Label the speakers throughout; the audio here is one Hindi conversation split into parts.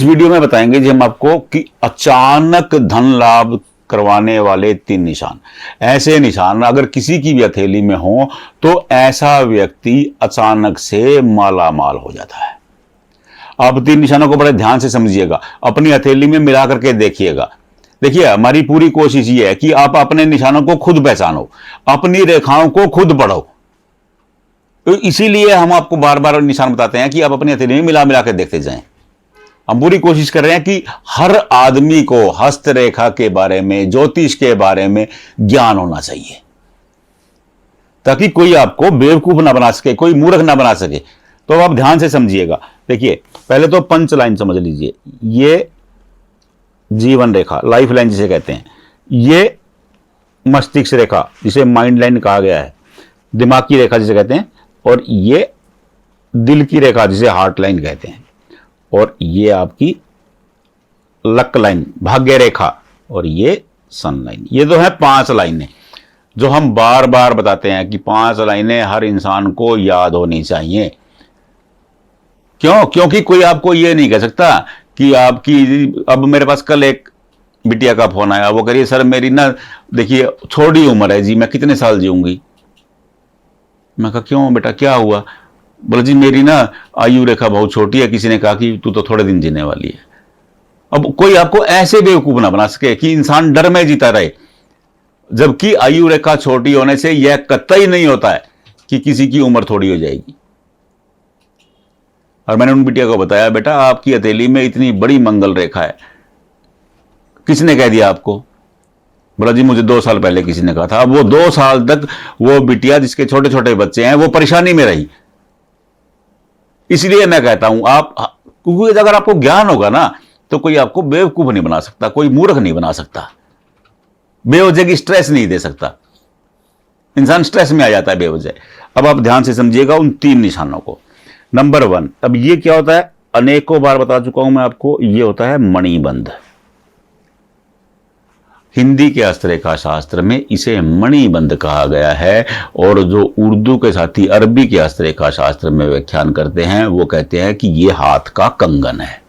Speaker 1: इस वीडियो में बताएंगे जी हम आपको कि अचानक धन लाभ करवाने वाले 3 निशान। ऐसे निशान अगर किसी की भी हथेली में हो तो ऐसा व्यक्ति अचानक से माला माल हो जाता है। आप 3 निशानों को बड़े ध्यान से समझिएगा, अपनी हथेली में मिला करके देखिएगा। देखिए, हमारी पूरी कोशिश ये है कि आप अपने निशानों को खुद पहचानो, अपनी रेखाओं को खुद पढ़ो। तो इसीलिए हम आपको बार बार निशान बताते हैं कि आप अपनी हथेली में मिला मिला के देखते जाएं। हम पूरी कोशिश कर रहे हैं कि हर आदमी को हस्तरेखा के बारे में, ज्योतिष के बारे में ज्ञान होना चाहिए, ताकि कोई आपको बेवकूफ ना बना सके, कोई मूर्ख ना बना सके। तो आप ध्यान से समझिएगा। देखिए, पहले तो पंच लाइन समझ लीजिए। ये जीवन रेखा, लाइफ लाइन जिसे कहते हैं, ये मस्तिष्क रेखा जिसे माइंड लाइन कहा गया है, दिमाग की रेखा जिसे कहते हैं, और ये दिल की रेखा जिसे हार्ट लाइन कहते हैं, और ये आपकी लक लाइन, भाग्य रेखा, और ये सन लाइन। ये तो है 5 लाइनें जो हम बार बार बताते हैं कि 5 लाइनें हर इंसान को याद होनी चाहिए। क्यों? क्योंकि कोई आपको ये नहीं कह सकता कि आपकी, अब मेरे पास कल एक बिटिया का फोन आया, वो कह रही है सर मेरी ना देखिए छोटी उम्र है जी, मैं कितने साल जीऊंगी। मैं कहा क्यों बेटा, क्या हुआ? बोले जी मेरी ना आयु रेखा बहुत छोटी है, किसी ने कहा कि तू तो थोड़े दिन जीने वाली है। अब कोई आपको ऐसे बेवकूफ ना बना सके कि इंसान डर में जीता रहे, जबकि आयु रेखा छोटी होने से यह कतई नहीं होता है कि किसी की उम्र थोड़ी हो जाएगी। और मैंने उन बिटिया को बताया, बेटा आपकी हथेली में इतनी बड़ी मंगल रेखा है, किसने कह दिया आपको? बोला जी मुझे 2 साल पहले किसी ने कहा था। अब वो 2 साल तक वो बिटिया जिसके छोटे छोटे बच्चे हैं वो परेशानी में रही। इसलिए मैं कहता हूं आप, क्योंकि अगर आपको ज्ञान होगा ना तो कोई आपको बेवकूफ नहीं बना सकता, कोई मूर्ख नहीं बना सकता, बेवजह की स्ट्रेस नहीं दे सकता। इंसान स्ट्रेस में आ जाता है बेवजह। अब आप ध्यान से समझिएगा उन 3 निशानों को। नंबर 1, अब ये क्या होता है, अनेकों बार बता चुका हूं मैं आपको, ये होता है मणिबंध। हिंदी के हस्तरेखा शास्त्र में इसे मणिबंध कहा गया है, और जो उर्दू के साथी अरबी के हस्तरेखा शास्त्र में व्याख्यान करते हैं वो कहते हैं कि ये हाथ का कंगन है।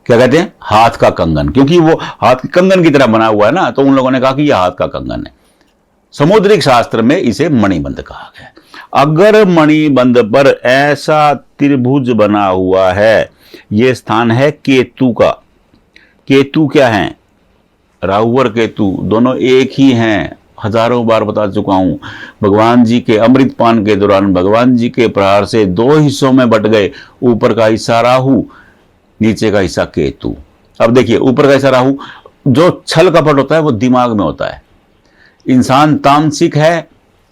Speaker 1: क्या कहते हैं? हाथ का कंगन, क्योंकि वो हाथ के कंगन की तरह बना हुआ है ना, तो उन लोगों ने कहा कि यह हाथ का कंगन है। समुद्रिक शास्त्र में इसे मणिबंध कहा गया। अगर मणिबंध पर ऐसा त्रिभुज बना हुआ है, यह स्थान है केतु का। केतु क्या है? राहु और केतु दोनों एक ही हैं, हजारों बार बता चुका हूं। भगवान जी के अमृतपान के दौरान भगवान जी के प्रहार से 2 हिस्सों में बट गए, ऊपर का हिस्सा राहु, नीचे का हिस्सा केतु। अब देखिए, ऊपर का हिस्सा राहु, जो छल कपट होता है वो दिमाग में होता है। इंसान तामसिक है,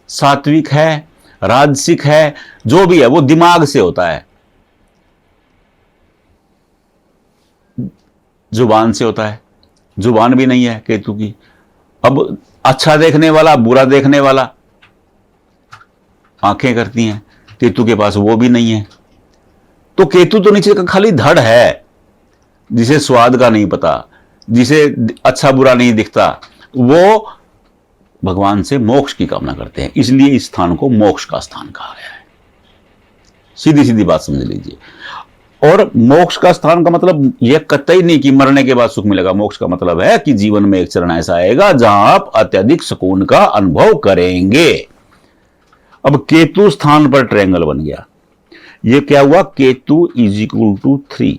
Speaker 1: सात्विक है, राजसिक है, जो भी है वो दिमाग से होता है, जुबान से होता है। जुबान भी नहीं है केतु की। अब अच्छा देखने वाला, बुरा देखने वाला, आंखें करती हैं, केतु के पास वो भी नहीं है। तो केतु तो नीचे का खाली धड़ है, जिसे स्वाद का नहीं पता, जिसे अच्छा बुरा नहीं दिखता, वो भगवान से मोक्ष की कामना करते हैं। इसलिए इस स्थान को मोक्ष का स्थान कहा गया है। सीधी सीधी बात समझ लीजिए। और मोक्ष का स्थान का मतलब यह कतई नहीं कि मरने के बाद सुख मिलेगा। मोक्ष का मतलब है कि जीवन में एक चरण ऐसा आएगा जहां आप अत्यधिक सुकून का अनुभव करेंगे। अब केतु स्थान पर ट्रायंगल बन गया। यह क्या हुआ? Ketu is equal to 3।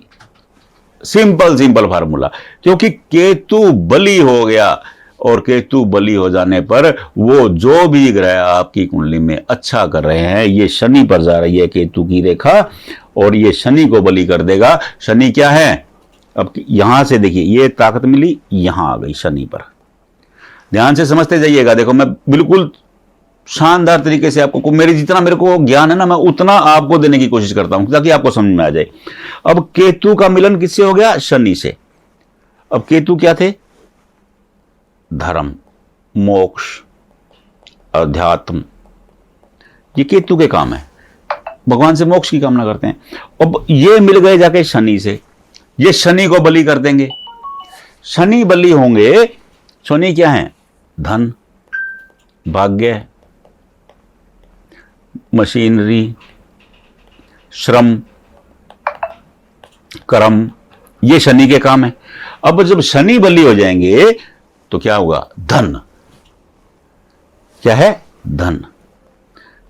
Speaker 1: Simple formula, क्योंकि केतु बली हो गया, और केतु बली हो जाने पर वो जो भी ग्रह आपकी कुंडली में अच्छा कर रहे हैं, ये शनि पर जा रही है केतु की रेखा, और ये शनि को बली कर देगा। शनि क्या है? अब यहां से देखिए, ये ताकत मिली, यहां आ गई शनि पर। ध्यान से समझते जाइएगा। देखो, मैं बिल्कुल शानदार तरीके से आपको, मेरी जितना मेरे को ज्ञान है ना, मैं उतना आपको देने की कोशिश करता हूं ताकि आपको समझ में आ जाए। अब केतु का मिलन किससे हो गया? शनि से। अब केतु क्या थे? धर्म, मोक्ष, अध्यात्म, ये केतु के काम है। भगवान से मोक्ष की कामना करते हैं। अब ये मिल गए जाके शनि से, ये शनि को बलि कर देंगे। शनि बलि होंगे। शनि क्या है? धन, भाग्य, मशीनरी, श्रम, कर्म, ये शनि के काम है। अब जब शनि बली हो जाएंगे तो क्या होगा? धन। क्या है? धन।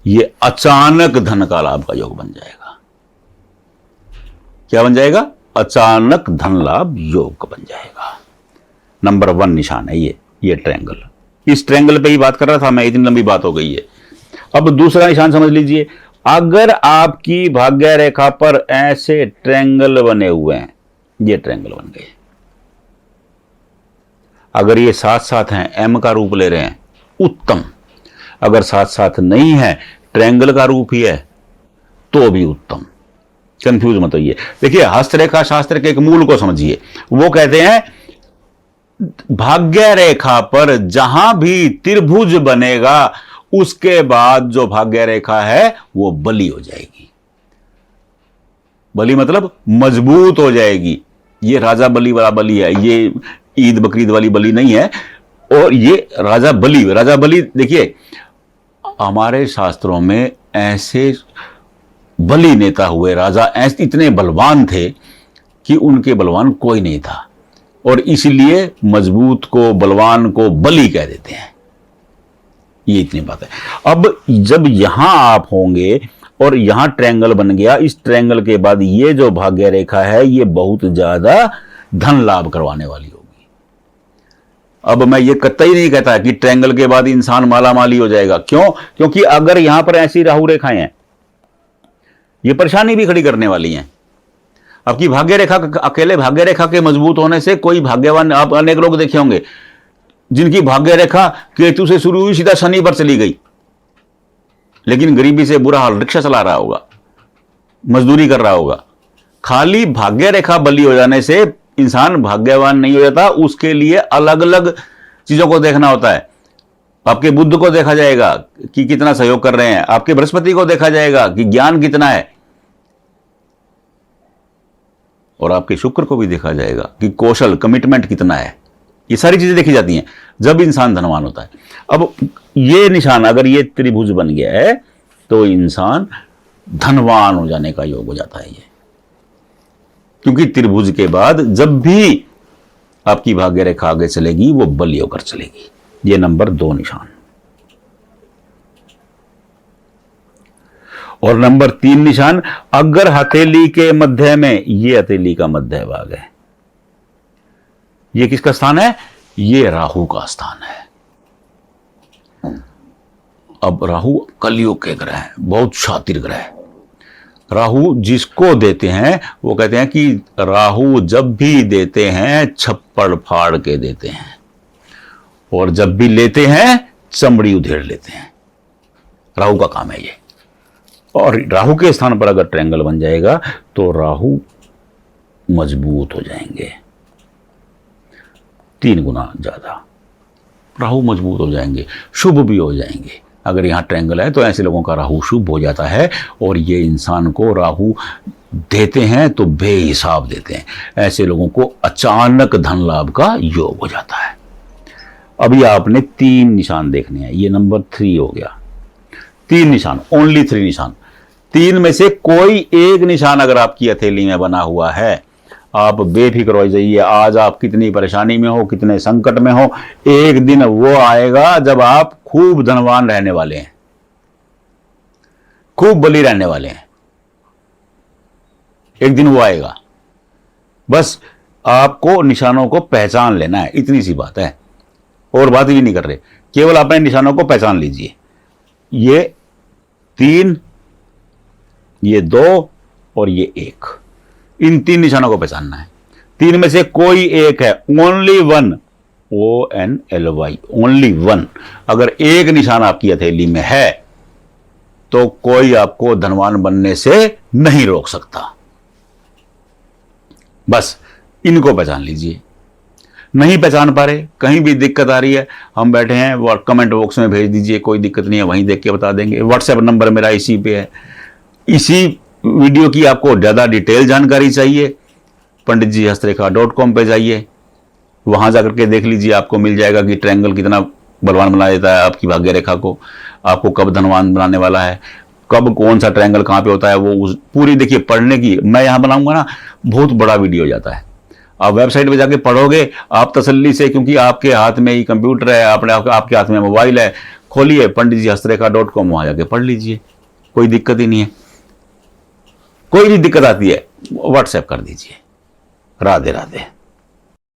Speaker 1: ये अचानक धन का लाभ का योग बन जाएगा। क्या बन जाएगा? अचानक धन लाभ योग बन जाएगा। नंबर 1 निशान है ये ट्रायंगल। इस ट्रायंगल पे ही बात कर रहा था मैं, इतनी लंबी बात हो गई है। अब दूसरा निशान समझ लीजिए। अगर आपकी भाग्य रेखा पर ऐसे ट्रायंगल बने हुए हैं, ये ट्रायंगल बन गए, अगर ये साथ साथ हैं, एम का रूप ले रहे हैं, उत्तम। अगर साथ साथ नहीं है, ट्रायंगल का रूप ही है, तो भी उत्तम। कंफ्यूज मत होइए। देखिए, हस्तरेखा शास्त्र के एक मूल को समझिए। वो कहते हैं भाग्य रेखा पर जहां भी त्रिभुज बनेगा, उसके बाद जो भाग्य रेखा है वो बली हो जाएगी। बली मतलब मजबूत हो जाएगी। ये राजा बली वाला बली है, ये ईद बकरीद वाली बली नहीं है। और ये राजा बली देखिए, हमारे शास्त्रों में ऐसे बली नेता हुए राजा ऐसे इतने बलवान थे कि उनके बलवान कोई नहीं था, और इसलिए मजबूत को, बलवान को बली कह देते हैं। ये इतनी बात है। अब जब यहां आप होंगे और यहां ट्रायंगल बन गया, इस ट्रायंगल के बाद ये जो भाग्य रेखा है ये बहुत ज्यादा धन लाभ करवाने वाली होगी। अब मैं ये कतई नहीं कहता कि ट्रायंगल के बाद इंसान माला माली हो जाएगा। क्यों? क्योंकि अगर यहां पर ऐसी राहु रेखाएं हैं, ये परेशानी भी खड़ी करने वाली हैं। आपकी भाग्य रेखा, अकेले भाग्य रेखा के मजबूत होने से कोई भाग्यवान, आप अनेक लोग देखे होंगे जिनकी भाग्य रेखा केतु से शुरू हुई, सीधा शनि पर चली गई, लेकिन गरीबी से बुरा हाल, रिक्शा चला रहा होगा, मजदूरी कर रहा होगा। खाली भाग्य रेखा बली हो जाने से इंसान भाग्यवान नहीं हो जाता। उसके लिए अलग अलग चीजों को देखना होता है। आपके बुध को देखा जाएगा कि कितना सहयोग कर रहे हैं, आपके बृहस्पति को देखा जाएगा कि ज्ञान कितना है, और आपके शुक्र को भी देखा जाएगा कि कौशल, कमिटमेंट कितना है। ये सारी चीजें देखी जाती हैं जब इंसान धनवान होता है। अब ये निशान अगर ये त्रिभुज बन गया है तो इंसान धनवान हो जाने का योग हो जाता है ये, क्योंकि त्रिभुज के बाद जब भी आपकी भाग्य रेखा आगे चलेगी वो बली होकर चलेगी। ये नंबर 2 निशान। और नंबर 3 निशान, अगर हथेली के मध्य में, ये हथेली का मध्य भाग है, ये किसका स्थान है? ये राहु का स्थान है। अब राहु कलयुग के ग्रह है, बहुत शातिर ग्रह है। राहु जिसको देते हैं वो कहते हैं कि राहु जब भी देते हैं छप्पड़ फाड़ के देते हैं, और जब भी लेते हैं चमड़ी उधेड़ लेते हैं। राहु का काम है ये। और राहु के स्थान पर अगर ट्रायंगल बन जाएगा तो राहु मजबूत हो जाएंगे 3 गुना ज्यादा। राहु मजबूत हो जाएंगे, शुभ भी हो जाएंगे। अगर यहाँ ट्रायंगल है तो ऐसे लोगों का राहु शुभ हो जाता है, और ये इंसान को राहु देते हैं तो बेहिसाब देते हैं। ऐसे लोगों को अचानक धन लाभ का योग हो जाता है। अभी आपने 3 निशान देखने हैं, ये नंबर 3 हो गया। 3 निशान, ओनली 3 निशान। 3 में से कोई एक निशान अगर आपकी हथेली में बना हुआ है, आप बेफिक्र हो जाइए। आज आप कितनी परेशानी में हो, कितने संकट में हो, एक दिन वो आएगा जब आप खूब धनवान रहने वाले हैं, खूब बली रहने वाले हैं। एक दिन वो आएगा। बस आपको निशानों को पहचान लेना है, इतनी सी बात है। और बात भी नहीं कर रहे, केवल अपने निशानों को पहचान लीजिए। ये 3, ये 2 और ये 1, इन 3 निशानों को पहचानना है। 3 में से कोई एक है, ओनली 1, ONLY, ओनली 1। अगर एक निशान आपकी हथेली में है तो कोई आपको धनवान बनने से नहीं रोक सकता। बस इनको पहचान लीजिए। नहीं पहचान पा रहे, कहीं भी दिक्कत आ रही है, हम बैठे हैं, वो कमेंट बॉक्स में भेज दीजिए, कोई दिक्कत नहीं है, वहीं देख के बता देंगे। व्हाट्सएप नंबर मेरा इसी पे है। इसी वीडियो की आपको ज़्यादा डिटेल जानकारी चाहिए, panditjihastrekha.com पे जाइए, वहां जाकर के देख लीजिए, आपको मिल जाएगा कि ट्रायंगल कितना बलवान बना देता है आपकी भाग्य रेखा को, आपको कब धनवान बनाने वाला है, कब कौन सा ट्रायंगल कहाँ पे होता है, वो पूरी देखिए। पढ़ने की मैं यहाँ बनाऊंगा ना, बहुत बड़ा वीडियो हो जाता है, आप वेबसाइट पे जाके पढ़ोगे आप तसल्ली से, क्योंकि आपके हाथ में ही कंप्यूटर है, आपके हाथ में मोबाइल है, खोलिए panditjihastrekha.com, वहां जाके पढ़ लीजिए, कोई दिक्कत ही नहीं है। कोई भी दिक्कत आती है व्हाट्सएप कर दीजिए। राधे राधे।